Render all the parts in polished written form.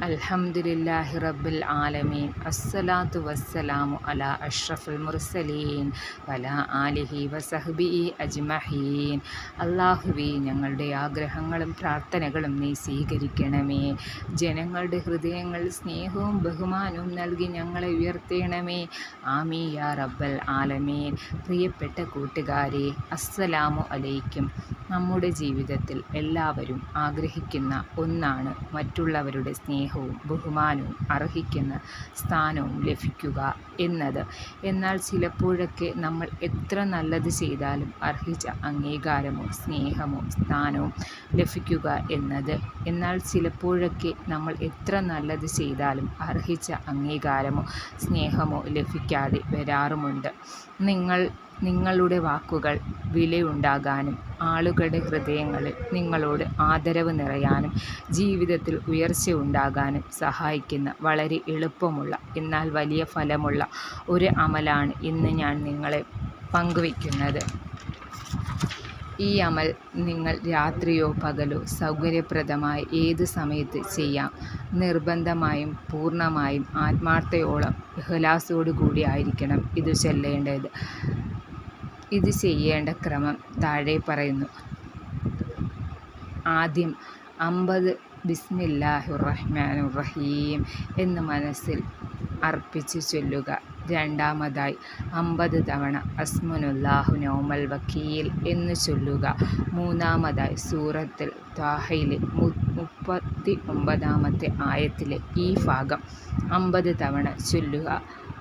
അൽഹംദുലില്ലാഹി റബ്ബിൽ ആലമീൻ അസ്സലാത്തു വസ്സലാമു അലാ അഷ്റഫുൽ മുർസലീൻ വലാ ആലിഹി വസഹ്ബിഹി അജ്മഈൻ. അല്ലാഹുവേ, ഞങ്ങളുടെ ആഗ്രഹങ്ങളും പ്രാർത്ഥനകളും നീ സ്വീകരിക്കണമേ. ജനങ്ങളുടെ ഹൃദയങ്ങളിൽ സ്നേഹവും ബഹുമാനവും നൽകി ഞങ്ങളെ ഉയർത്തണമേ. ആമീൻ യാ റബ്ബൽ ആലമീൻ. പ്രിയപ്പെട്ട കൂട്ടുകാരെ, അസ്സലാമു അലൈക്കും. നമ്മുടെ ജീവിതത്തിൽ എല്ലാവരും ആഗ്രഹിക്കുന്ന ഒന്നാണ് മറ്റുള്ളവരുടെ സ്നേഹവും ബഹുമാനവും അർഹിക്കുന്ന സ്ഥാനവും ലഭിക്കുക എന്നത്. എന്നാൽ ചിലപ്പോഴൊക്കെ നമ്മൾ എത്ര നല്ലത് ചെയ്താലും അർഹിച്ച അംഗീകാരമോ സ്നേഹമോ സ്ഥാനവും ലഭിക്കുക എന്നത്. എന്നാൽ ചിലപ്പോഴൊക്കെ നമ്മൾ എത്ര നല്ലത് ചെയ്താലും അർഹിച്ച അംഗീകാരമോ സ്നേഹമോ ലഭിക്കാതെ വരാറുമുണ്ട്. നിങ്ങളുടെ വാക്കുകൾ വിലയുണ്ടാകാനും ആളുകളുടെ ഹൃദയങ്ങളിൽ നിങ്ങളോട് ആദരവ് നിറയാനും ജീവിതത്തിൽ ഉയർച്ച ഉണ്ടാകാനും സഹായിക്കുന്ന വളരെ എളുപ്പമുള്ള എന്നാൽ വലിയ ഫലമുള്ള ഒരു അമലാണ് ഇന്ന് ഞാൻ നിങ്ങളെ പങ്കുവയ്ക്കുന്നത്. ഈ അമൽ നിങ്ങൾ രാത്രിയോ പകലോ സൗകര്യപ്രദമായ ഏത് സമയത്ത് ചെയ്യാം. നിർബന്ധമായും പൂർണ്ണമായും ആത്മാർത്ഥയോളം ഇഖ്ലാസോടു കൂടി ആയിരിക്കണം ഇത് ചൊല്ലേണ്ടത്. ഇത് ചെയ്യേണ്ട ക്രമം താഴെ പറയുന്നു. ആദ്യം 50 ബിസ്മില്ലാഹിർ റഹ്മാനിർ റഹീം എന്ന് മനസ്സിൽ അർപ്പിച്ച് ചൊല്ലുക. രണ്ടാമതായി 50 തവണ ഹസ്ബുനല്ലാഹു നിഅമൽ വക്കീൽ എന്ന് ചൊല്ലുക. മൂന്നാമതായി സൂറത്തുൽ ത്വാഹയിലെ 39-ാമത്തെ ആയത്തിലെ ഈ ഭാഗം 50 തവണ ചൊല്ലുക.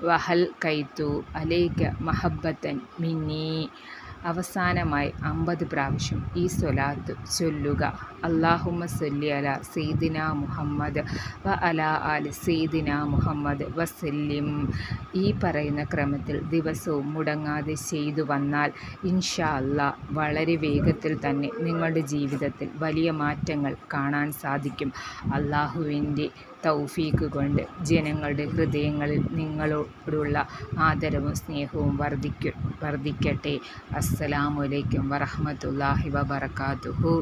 വഹൽ കൈത്തു അലൈക മഹബ്ബത്തൻ മിന്നീ. അവസാനമായി 50 പ്രാവശ്യം ഈ സ്വലാത്ത് ചൊല്ലുക. അല്ലാഹുമ്മ സ്വല്ലി അലാ സയ്യിദിനാ മുഹമ്മദ് വ അലാ ആലി സയ്യിദിനാ മുഹമ്മദ് വസല്ലിം. ഈ പറയുന്ന ക്രമത്തിൽ ദിവസവും മുടങ്ങാതെ ചെയ്തു വന്നാൽ ഇൻഷാ അല്ലാ വളരെ വേഗത്തിൽ തന്നെ നിങ്ങളുടെ ജീവിതത്തിൽ വലിയ മാറ്റങ്ങൾ കാണാൻ സാധിക്കും. അല്ലാഹുവിൻ്റെ തൗഫീഖ് കൊണ്ട് ജനങ്ങളുടെ ഹൃദയങ്ങളിൽ നിങ്ങളോടുള്ള ആദരവും സ്നേഹവും വർദ്ധിക്കട്ടെ. അസ്സലാമു അലൈക്കും വറഹ്മത്തുള്ളാഹി വബറകാതുഹു.